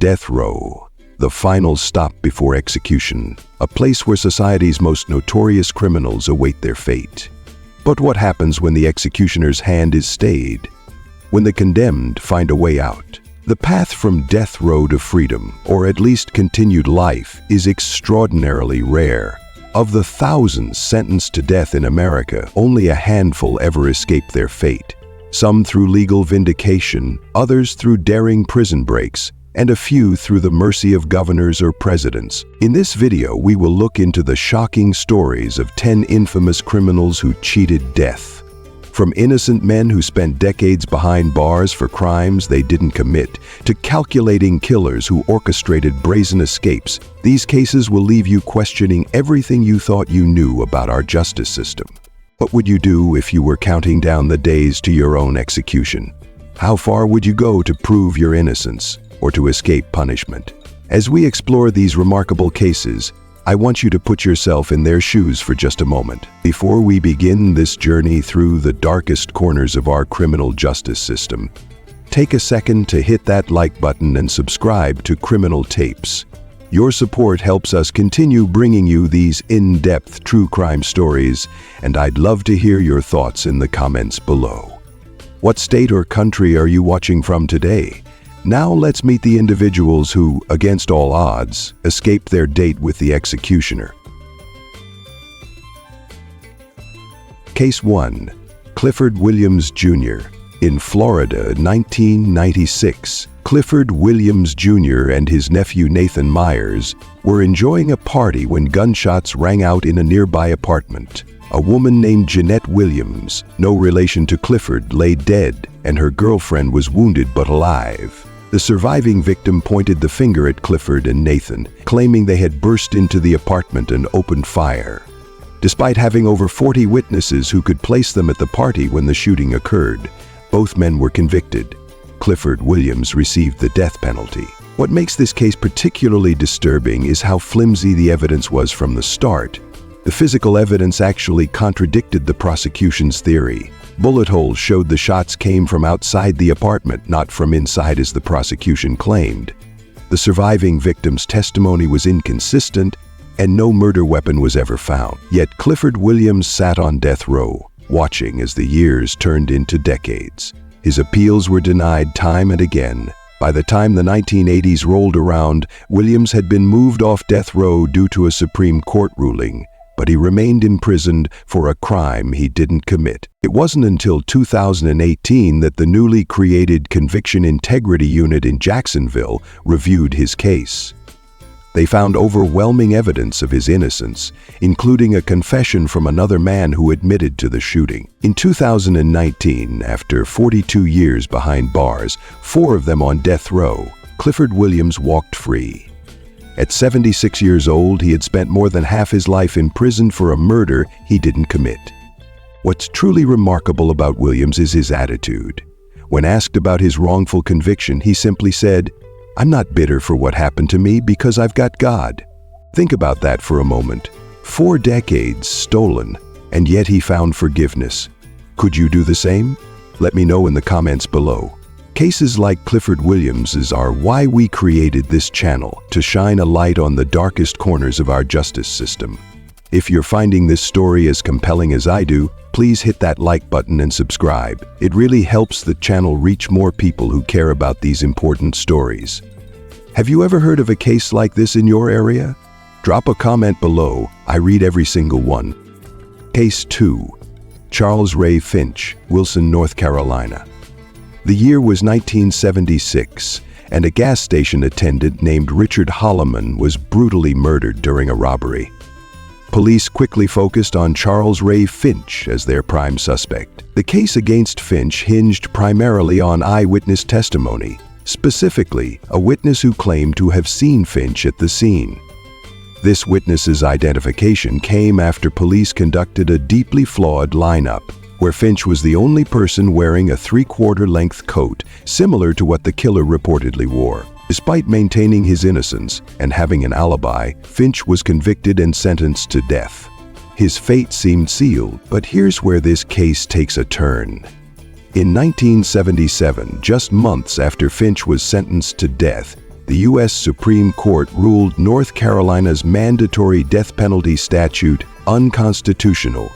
Death row, the final stop before execution, a place where society's most notorious criminals await their fate. But what happens when the executioner's hand is stayed? When the condemned find a way out? The path from death row to freedom, or at least continued life, is extraordinarily rare. Of the thousands sentenced to death in America, only a handful ever escape their fate. Some through legal vindication, others through daring prison breaks, and a few through the mercy of governors or presidents. In this video, we will look into the shocking stories of 10 infamous criminals who cheated death. From innocent men who spent decades behind bars for crimes they didn't commit, to calculating killers who orchestrated brazen escapes, these cases will leave you questioning everything you thought you knew about our justice system. What would you do if you were counting down the days to your own execution? How far would you go to prove your innocence, or to escape punishment? As we explore these remarkable cases, I want you to put yourself in their shoes for just a moment. Before we begin this journey through the darkest corners of our criminal justice system, take a second to hit that like button and subscribe to Criminal Tapes. Your support helps us continue bringing you these in-depth true crime stories, and I'd love to hear your thoughts in the comments below. What state or country are you watching from today? Now let's meet the individuals who, against all odds, escaped their date with the executioner. Case 1. Clifford Williams, Jr. In Florida, 1996, Clifford Williams, Jr. and his nephew Nathan Myers were enjoying a party when gunshots rang out in a nearby apartment. A woman named Jeanette Williams, no relation to Clifford, lay dead, and her girlfriend was wounded but alive. The surviving victim pointed the finger at Clifford and Nathan, claiming they had burst into the apartment and opened fire. Despite having over 40 witnesses who could place them at the party when the shooting occurred, both men were convicted. Clifford Williams received the death penalty. What makes this case particularly disturbing is how flimsy the evidence was from the start. The physical evidence actually contradicted the prosecution's theory. Bullet holes showed the shots came from outside the apartment, not from inside as the prosecution claimed. The surviving victim's testimony was inconsistent, and no murder weapon was ever found. Yet Clifford Williams sat on death row, watching as the years turned into decades. His appeals were denied time and again. By the time the 1980s rolled around, Williams had been moved off death row due to a Supreme Court ruling, but he remained imprisoned for a crime he didn't commit. It wasn't until 2018 that the newly created Conviction Integrity Unit in Jacksonville reviewed his case. They found overwhelming evidence of his innocence, including a confession from another man who admitted to the shooting. In 2019, after 42 years behind bars, 4 of them on death row, Clifford Williams walked free. At 76 years old, he had spent more than half his life in prison for a murder he didn't commit. What's truly remarkable about Williams is his attitude. When asked about his wrongful conviction, he simply said, "I'm not bitter for what happened to me because I've got God." Think about that for a moment. 4 decades stolen, and yet he found forgiveness. Could you do the same? Let me know in the comments below. Cases like Clifford Williams's are why we created this channel, to shine a light on the darkest corners of our justice system. If you're finding this story as compelling as I do, please hit that like button and subscribe. It really helps the channel reach more people who care about these important stories. Have you ever heard of a case like this in your area? Drop a comment below. I read every single one. Case 2. Charles Ray Finch, Wilson, North Carolina. The year was 1976, and a gas station attendant named Richard Holloman was brutally murdered during a robbery. Police quickly focused on Charles Ray Finch as their prime suspect. The case against Finch hinged primarily on eyewitness testimony, specifically a witness who claimed to have seen Finch at the scene. This witness's identification came after police conducted a deeply flawed lineup, where Finch was the only person wearing a 3/4 length coat, similar to what the killer reportedly wore. Despite maintaining his innocence and having an alibi, Finch was convicted and sentenced to death. His fate seemed sealed, but here's where this case takes a turn. In 1977, just months after Finch was sentenced to death, the U.S. Supreme Court ruled North Carolina's mandatory death penalty statute unconstitutional.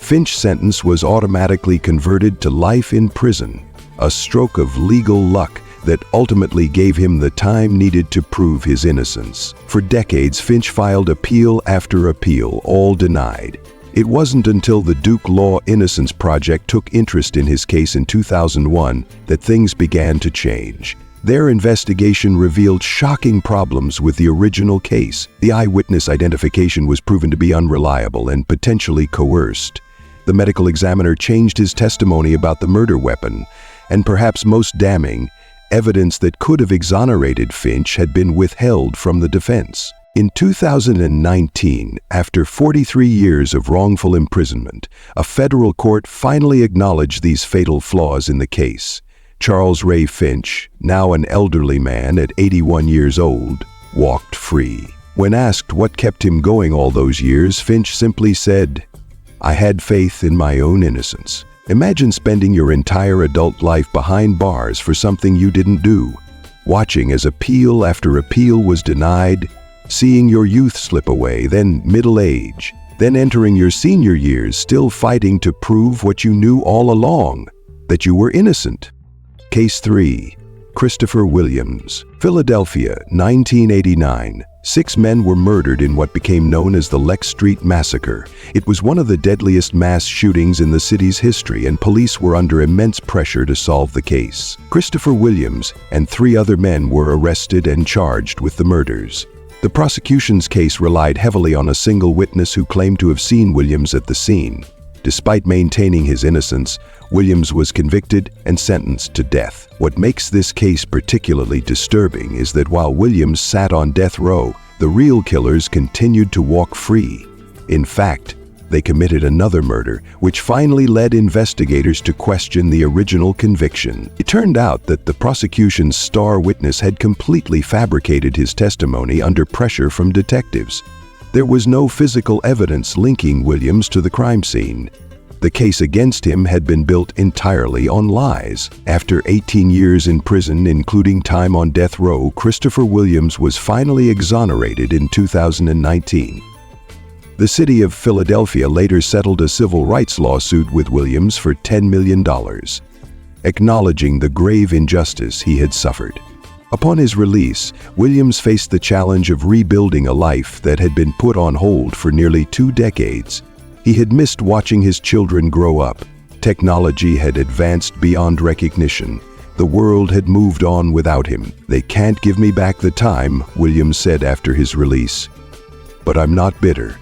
Finch's sentence was automatically converted to life in prison, a stroke of legal luck that ultimately gave him the time needed to prove his innocence. For decades, Finch filed appeal after appeal, all denied. It wasn't until the Duke Law Innocence Project took interest in his case in 2001 that things began to change. Their investigation revealed shocking problems with the original case. The eyewitness identification was proven to be unreliable and potentially coerced. The medical examiner changed his testimony about the murder weapon, and perhaps most damning, evidence that could have exonerated Finch had been withheld from the defense. In 2019, after 43 years of wrongful imprisonment, a federal court finally acknowledged these fatal flaws in the case. Charles Ray Finch, now an elderly man at 81 years old, walked free. When asked what kept him going all those years, Finch simply said, "I had faith in my own innocence." Imagine spending your entire adult life behind bars for something you didn't do, watching as appeal after appeal was denied, seeing your youth slip away, then middle age, then entering your senior years still fighting to prove what you knew all along, that you were innocent. Case 3. Christopher Williams, Philadelphia, 1989. 6 men were murdered in what became known as the Lex Street Massacre. It was one of the deadliest mass shootings in the city's history, and police were under immense pressure to solve the case. Christopher Williams and 3 other men were arrested and charged with the murders. The prosecution's case relied heavily on a single witness who claimed to have seen Williams at the scene. Despite maintaining his innocence, Williams was convicted and sentenced to death. What makes this case particularly disturbing is that while Williams sat on death row, the real killers continued to walk free. In fact, they committed another murder, which finally led investigators to question the original conviction. It turned out that the prosecution's star witness had completely fabricated his testimony under pressure from detectives. There was no physical evidence linking Williams to the crime scene. The case against him had been built entirely on lies. After 18 years in prison, including time on death row, Christopher Williams was finally exonerated in 2019. The city of Philadelphia later settled a civil rights lawsuit with Williams for $10 million, acknowledging the grave injustice he had suffered. Upon his release, Williams faced the challenge of rebuilding a life that had been put on hold for nearly 2 decades. He had missed watching his children grow up. Technology had advanced beyond recognition. The world had moved on without him. "They can't give me back the time," Williams said after his release. "But I'm not bitter.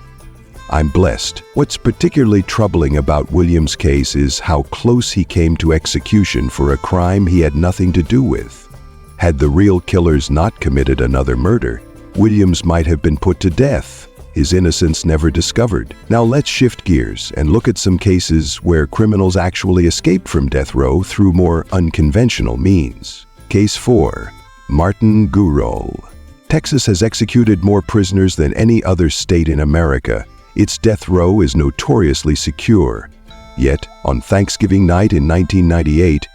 I'm blessed." What's particularly troubling about Williams' case is how close he came to execution for a crime he had nothing to do with. Had the real killers not committed another murder, Williams might have been put to death, his innocence never discovered. Now let's shift gears and look at some cases where criminals actually escaped from death row through more unconventional means. Case 4. Martin Gurul. Texas has executed more prisoners than any other state in America. Its death row is notoriously secure. Yet, on Thanksgiving night in 1998,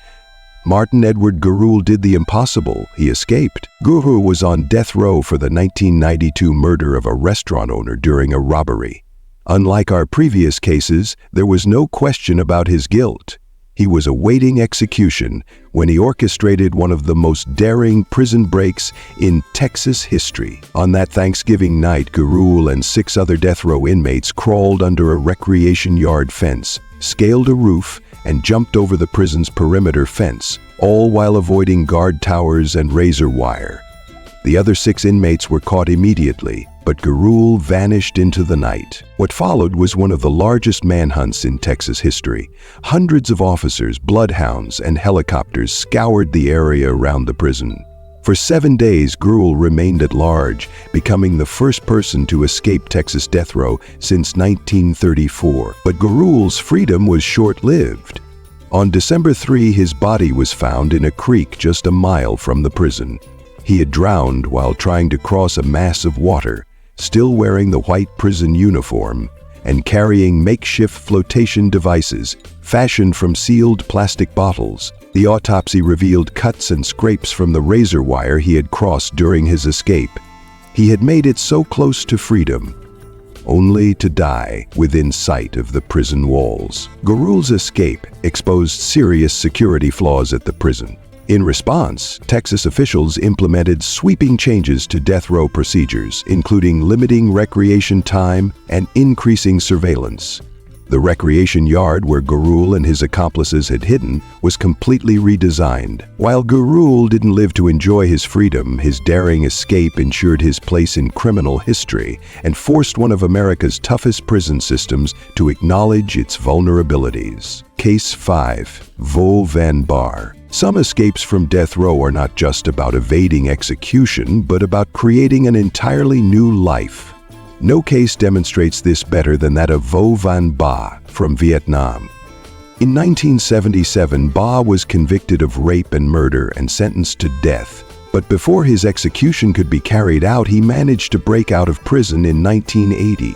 Martin Edward Gurul did the impossible. He escaped. Gurul was on death row for the 1992 murder of a restaurant owner during a robbery. Unlike our previous cases, there was no question about his guilt. He was awaiting execution when he orchestrated one of the most daring prison breaks in Texas history. On that Thanksgiving night, Gurul and 6 other death row inmates crawled under a recreation yard fence, scaled a roof, and jumped over the prison's perimeter fence, all while avoiding guard towers and razor wire. The other 6 inmates were caught immediately, but Gurul vanished into the night. What followed was one of the largest manhunts in Texas history. Hundreds of officers, bloodhounds, and helicopters scoured the area around the prison. For 7 days, Gurul remained at large, becoming the first person to escape Texas death row since 1934. But Gurul's freedom was short-lived. On December 3, his body was found in a creek just a mile from the prison. He had drowned while trying to cross a mass of water, still wearing the white prison uniform and carrying makeshift flotation devices fashioned from sealed plastic bottles. The autopsy revealed cuts and scrapes from the razor wire he had crossed during his escape. He had made it so close to freedom, only to die within sight of the prison walls. Gurul's escape exposed serious security flaws at the prison. In response, Texas officials implemented sweeping changes to death row procedures, including limiting recreation time and increasing surveillance. The recreation yard where Gurul and his accomplices had hidden was completely redesigned. While Gurul didn't live to enjoy his freedom, his daring escape ensured his place in criminal history and forced one of America's toughest prison systems to acknowledge its vulnerabilities. Case 5. Vo Van Bar. Some escapes from death row are not just about evading execution, but about creating an entirely new life. No case demonstrates this better than that of Vo Van Ba from Vietnam. In 1977, Ba was convicted of rape and murder and sentenced to death. But before his execution could be carried out, he managed to break out of prison in 1980.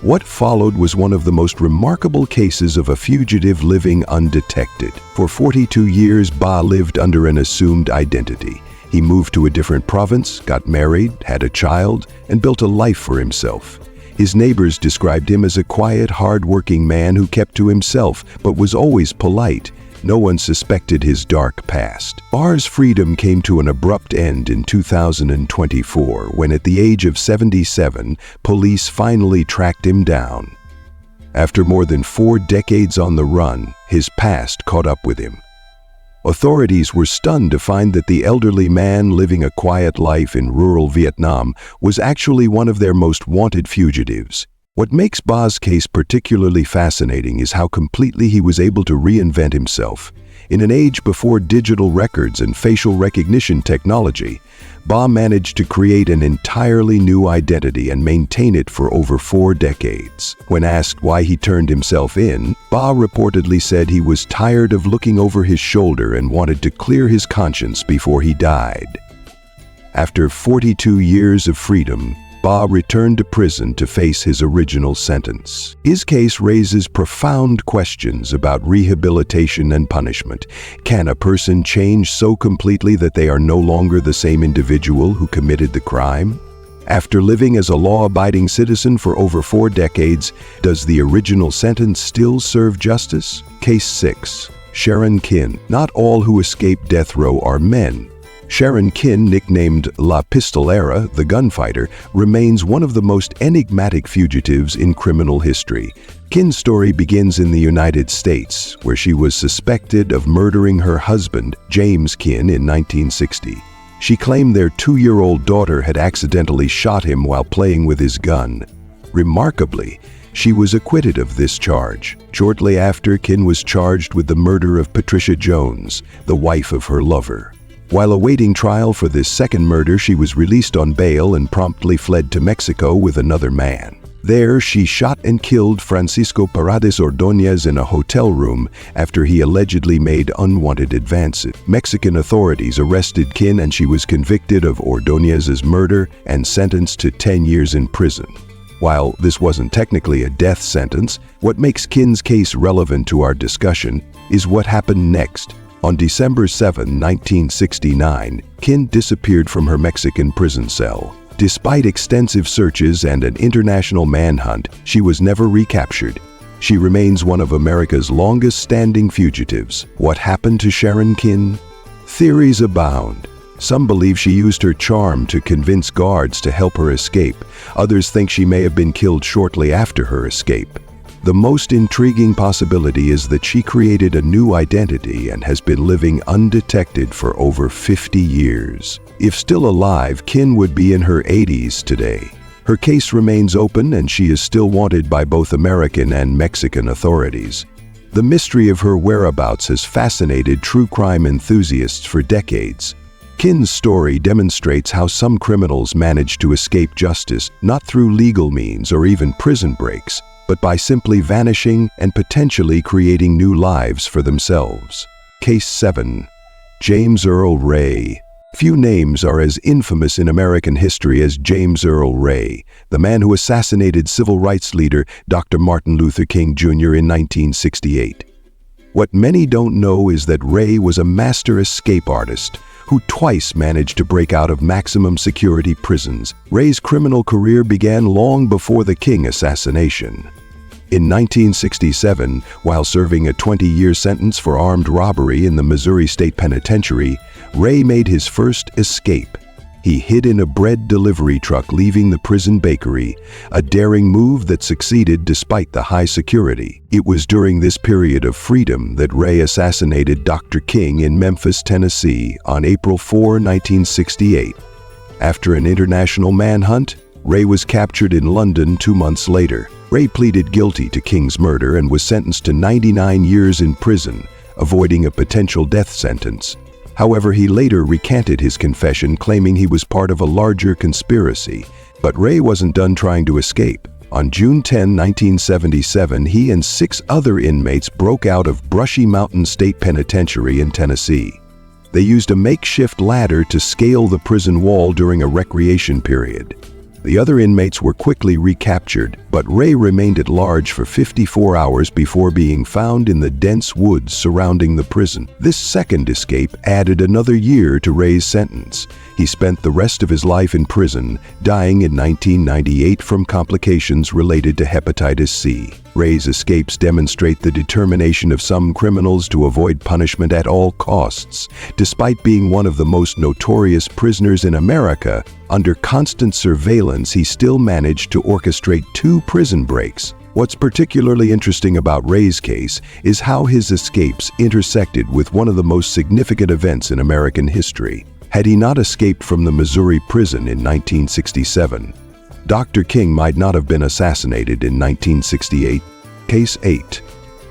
What followed was one of the most remarkable cases of a fugitive living undetected. For 42 years, Ba lived under an assumed identity. He moved to a different province, got married, had a child, and built a life for himself. His neighbors described him as a quiet, hard-working man who kept to himself but was always polite. No one suspected his dark past. Ba's freedom came to an abrupt end in 2024 when, at the age of 77, police finally tracked him down. After more than 4 decades on the run, his past caught up with him. Authorities were stunned to find that the elderly man living a quiet life in rural Vietnam was actually one of their most wanted fugitives. What makes Ba's case particularly fascinating is how completely he was able to reinvent himself. In an age before digital records and facial recognition technology, Ba managed to create an entirely new identity and maintain it for over 4 decades. When asked why he turned himself in, Ba reportedly said he was tired of looking over his shoulder and wanted to clear his conscience before he died. After 42 years of freedom, Ba returned to prison to face his original sentence. His case raises profound questions about rehabilitation and punishment. Can a person change so completely that they are no longer the same individual who committed the crime? After living as a law-abiding citizen for over 4 decades, does the original sentence still serve justice? Case 6. Sharon Kin. Not all who escape death row are men. Sharon Kin, nicknamed La Pistolera, the gunfighter, remains one of the most enigmatic fugitives in criminal history. Kin's story begins in the United States, where she was suspected of murdering her husband, James Kin, in 1960. She claimed their 2-year-old daughter had accidentally shot him while playing with his gun. Remarkably, she was acquitted of this charge. Shortly after, Kin was charged with the murder of Patricia Jones, the wife of her lover. While awaiting trial for this second murder, she was released on bail and promptly fled to Mexico with another man. There, she shot and killed Francisco Paredes Ordóñez in a hotel room after he allegedly made unwanted advances. Mexican authorities arrested Kin and she was convicted of Ordóñez's murder and sentenced to 10 years in prison. While this wasn't technically a death sentence, what makes Kin's case relevant to our discussion is what happened next. On December 7, 1969, Kin disappeared from her Mexican prison cell. Despite extensive searches and an international manhunt, she was never recaptured. She remains one of America's longest-standing fugitives. What happened to Sharon Kin? Theories abound. Some believe she used her charm to convince guards to help her escape. Others think she may have been killed shortly after her escape. The most intriguing possibility is that she created a new identity and has been living undetected for over 50 years. If still alive, Kin would be in her 80s today. Her case remains open and she is still wanted by both American and Mexican authorities. The mystery of her whereabouts has fascinated true crime enthusiasts for decades. Kin's story demonstrates how some criminals manage to escape justice, not through legal means or even prison breaks, but by simply vanishing and potentially creating new lives for themselves. Case 7. James Earl Ray. Few names are as infamous in American history as James Earl Ray, the man who assassinated civil rights leader Dr. Martin Luther King Jr. in 1968. What many don't know is that Ray was a master escape artist who twice managed to break out of maximum security prisons. Ray's criminal career began long before the King assassination. In 1967, while serving a 20-year sentence for armed robbery in the Missouri State Penitentiary, Ray made his first escape. He hid in a bread delivery truck leaving the prison bakery, a daring move that succeeded despite the high security. It was during this period of freedom that Ray assassinated Dr. King in Memphis, Tennessee on April 4, 1968. After an international manhunt, Ray was captured in London 2 months later. Ray pleaded guilty to King's murder and was sentenced to 99 years in prison, avoiding a potential death sentence. However, he later recanted his confession, claiming he was part of a larger conspiracy. But Ray wasn't done trying to escape. On June 10, 1977, he and 6 other inmates broke out of Brushy Mountain State Penitentiary in Tennessee. They used a makeshift ladder to scale the prison wall during a recreation period. The other inmates were quickly recaptured, but Ray remained at large for 54 hours before being found in the dense woods surrounding the prison. This second escape added another year to Ray's sentence. He spent the rest of his life in prison, dying in 1998 from complications related to hepatitis C. Ray's escapes demonstrate the determination of some criminals to avoid punishment at all costs. Despite being one of the most notorious prisoners in America, under constant surveillance, he still managed to orchestrate 2 prison breaks. What's particularly interesting about Ray's case is how his escapes intersected with one of the most significant events in American history. Had he not escaped from the Missouri prison in 1967, Dr. King might not have been assassinated in 1968. Case 8.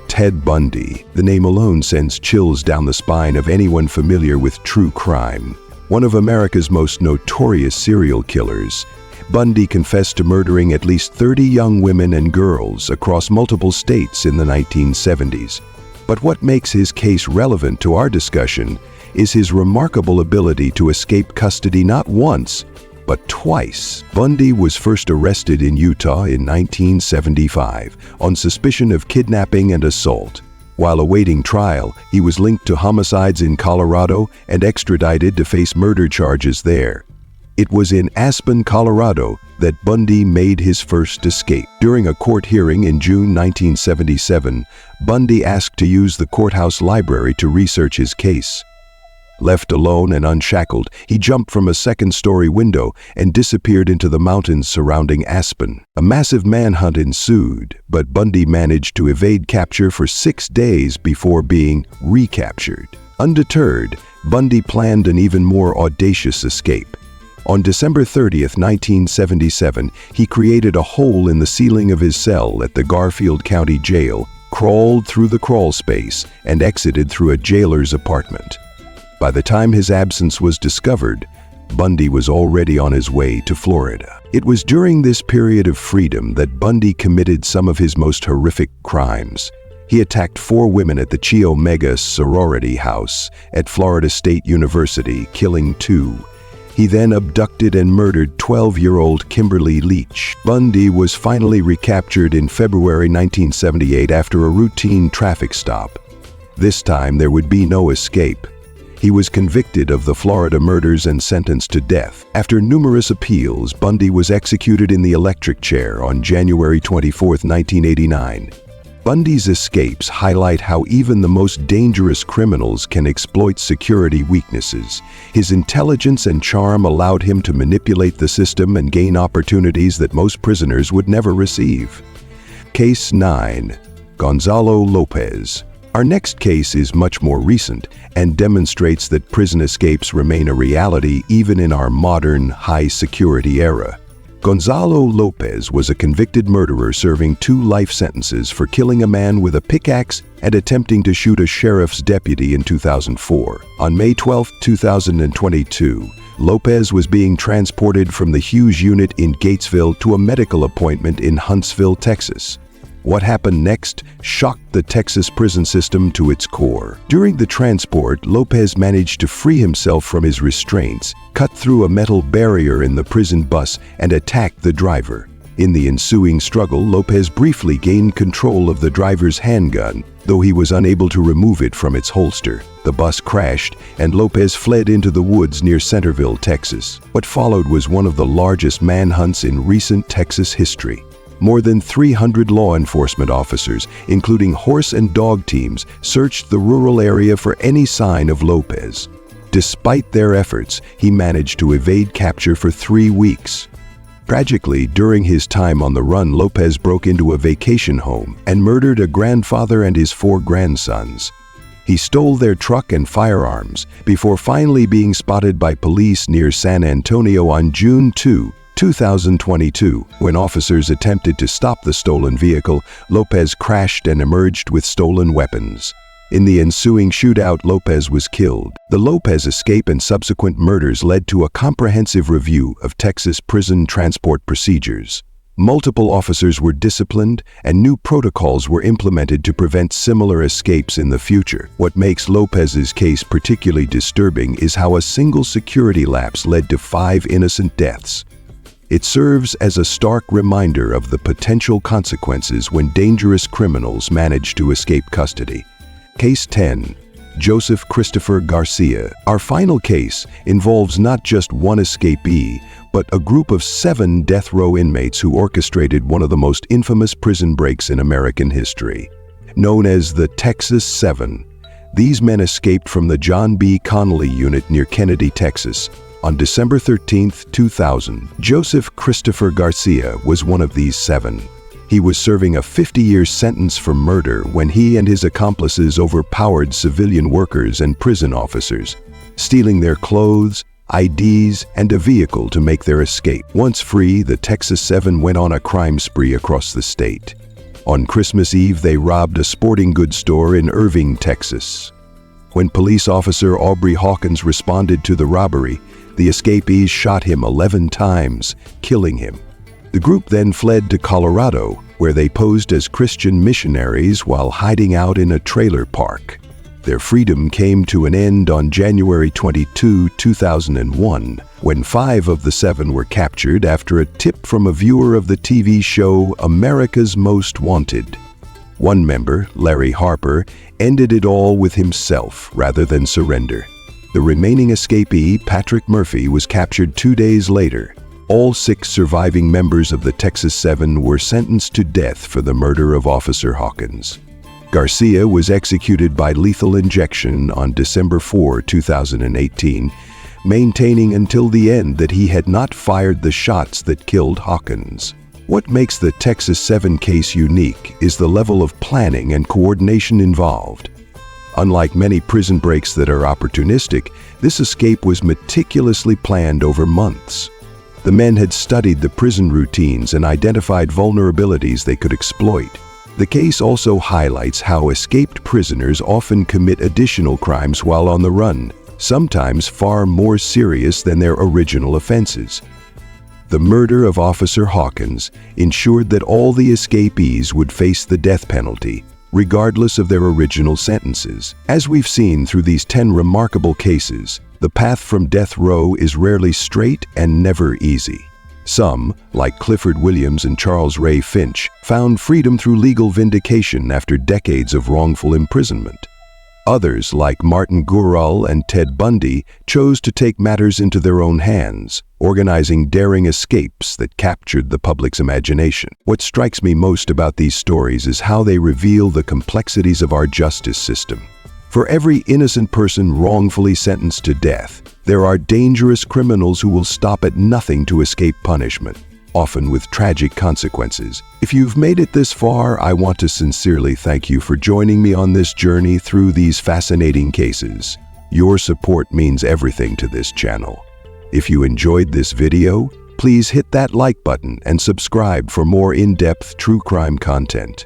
Ted Bundy. The name alone sends chills down the spine of anyone familiar with true crime. One of America's most notorious serial killers, Bundy confessed to murdering at least 30 young women and girls across multiple states in the 1970s. But what makes his case relevant to our discussion is his remarkable ability to escape custody not once, but twice. Bundy was first arrested in Utah in 1975 on suspicion of kidnapping and assault. While awaiting trial, he was linked to homicides in Colorado and extradited to face murder charges there. It was in Aspen, Colorado, that Bundy made his first escape. During a court hearing in June 1977, Bundy asked to use the courthouse library to research his case. Left alone and unshackled, he jumped from a second-story window and disappeared into the mountains surrounding Aspen. A massive manhunt ensued, but Bundy managed to evade capture for 6 days before being recaptured. Undeterred, Bundy planned an even more audacious escape. On December 30, 1977, he created a hole in the ceiling of his cell at the Garfield County Jail, crawled through the crawl space, and exited through a jailer's apartment. By the time his absence was discovered, Bundy was already on his way to Florida. It was during this period of freedom that Bundy committed some of his most horrific crimes. He attacked 4 women at the Chi Omega sorority house at Florida State University, killing 2. He then abducted and murdered 12-year-old Kimberly Leach. Bundy was finally recaptured in February 1978 after a routine traffic stop. This time there would be no escape. He was convicted of the Florida murders and sentenced to death. After numerous appeals, Bundy was executed in the electric chair on January 24, 1989. Bundy's escapes highlight how even the most dangerous criminals can exploit security weaknesses. His intelligence and charm allowed him to manipulate the system and gain opportunities that most prisoners would never receive. Case 9. Gonzalo Lopez. Our next case is much more recent and demonstrates that prison escapes remain a reality even in our modern, high-security era. Gonzalo Lopez was a convicted murderer serving 2 life sentences for killing a man with a pickaxe and attempting to shoot a sheriff's deputy in 2004. On May 12, 2022, Lopez was being transported from the Hughes unit in Gatesville to a medical appointment in Huntsville, Texas. What happened next shocked the Texas prison system to its core. During the transport, Lopez managed to free himself from his restraints, cut through a metal barrier in the prison bus, and attacked the driver. In the ensuing struggle, Lopez briefly gained control of the driver's handgun, though he was unable to remove it from its holster. The bus crashed, and Lopez fled into the woods near Centerville, Texas. What followed was one of the largest manhunts in recent Texas history. More than 300 law enforcement officers, including horse and dog teams, searched the rural area for any sign of Lopez. Despite their efforts, he managed to evade capture for 3 weeks. Tragically, during his time on the run, Lopez broke into a vacation home and murdered a grandfather and his 4 grandsons. He stole their truck and firearms before finally being spotted by police near San Antonio on June 2, 2022. When officers attempted to stop the stolen vehicle, Lopez crashed and emerged with stolen weapons. In the ensuing shootout, Lopez was killed. The Lopez escape and subsequent murders led to a comprehensive review of Texas prison transport procedures. Multiple officers were disciplined, and new protocols were implemented to prevent similar escapes in the future. What makes Lopez's case particularly disturbing is how a single security lapse led to 5 innocent deaths. It serves as a stark reminder of the potential consequences when dangerous criminals manage to escape custody. Case 10. Joseph Christopher Garcia. Our final case involves not just one escapee, but a group of 7 death row inmates who orchestrated one of the most infamous prison breaks in American history. Known as the Texas 7, these men escaped from the John B. Connally unit near Kennedy, Texas. On December 13, 2000, Joseph Christopher Garcia was one of these 7. He was serving a 50-year sentence for murder when he and his accomplices overpowered civilian workers and prison officers, stealing their clothes, IDs, and a vehicle to make their escape. Once free, the Texas 7 went on a crime spree across the state. On Christmas Eve, they robbed a sporting goods store in Irving, Texas. When police officer Aubrey Hawkins responded to the robbery, the escapees shot him 11 times, killing him. The group then fled to Colorado, where they posed as Christian missionaries while hiding out in a trailer park. Their freedom came to an end on January 22, 2001, when 5 of the 7 were captured after a tip from a viewer of the TV show America's Most Wanted. One member, Larry Harper, ended it all with himself rather than surrender. The remaining escapee, Patrick Murphy, was captured 2 days later. All 6 surviving members of the Texas 7 were sentenced to death for the murder of Officer Hawkins. Garcia was executed by lethal injection on December 4, 2018, maintaining until the end that he had not fired the shots that killed Hawkins. What makes the Texas 7 case unique is the level of planning and coordination involved. Unlike many prison breaks that are opportunistic, this escape was meticulously planned over months. The men had studied the prison routines and identified vulnerabilities they could exploit. The case also highlights how escaped prisoners often commit additional crimes while on the run, sometimes far more serious than their original offenses. The murder of Officer Hawkins ensured that all the escapees would face the death penalty, regardless of their original sentences. As we've seen through these 10 remarkable cases, the path from death row is rarely straight and never easy. Some, like Clifford Williams and Charles Ray Finch, found freedom through legal vindication after decades of wrongful imprisonment. Others, like Martin Gurall and Ted Bundy, chose to take matters into their own hands, organizing daring escapes that captured the public's imagination. What strikes me most about these stories is how they reveal the complexities of our justice system. For every innocent person wrongfully sentenced to death, there are dangerous criminals who will stop at nothing to escape punishment, often with tragic consequences. If you've made it this far, I want to sincerely thank you for joining me on this journey through these fascinating cases. Your support means everything to this channel. If you enjoyed this video, please hit that like button and subscribe for more in-depth true crime content.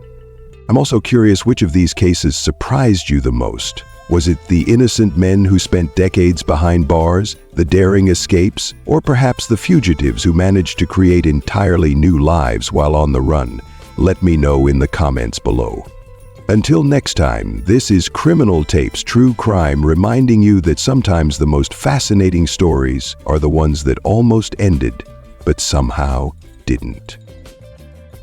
I'm also curious which of these cases surprised you the most. Was it the innocent men who spent decades behind bars, the daring escapes, or perhaps the fugitives who managed to create entirely new lives while on the run? Let me know in the comments below. Until next time, this is Criminal Tapes True Crime, reminding you that sometimes the most fascinating stories are the ones that almost ended, but somehow didn't.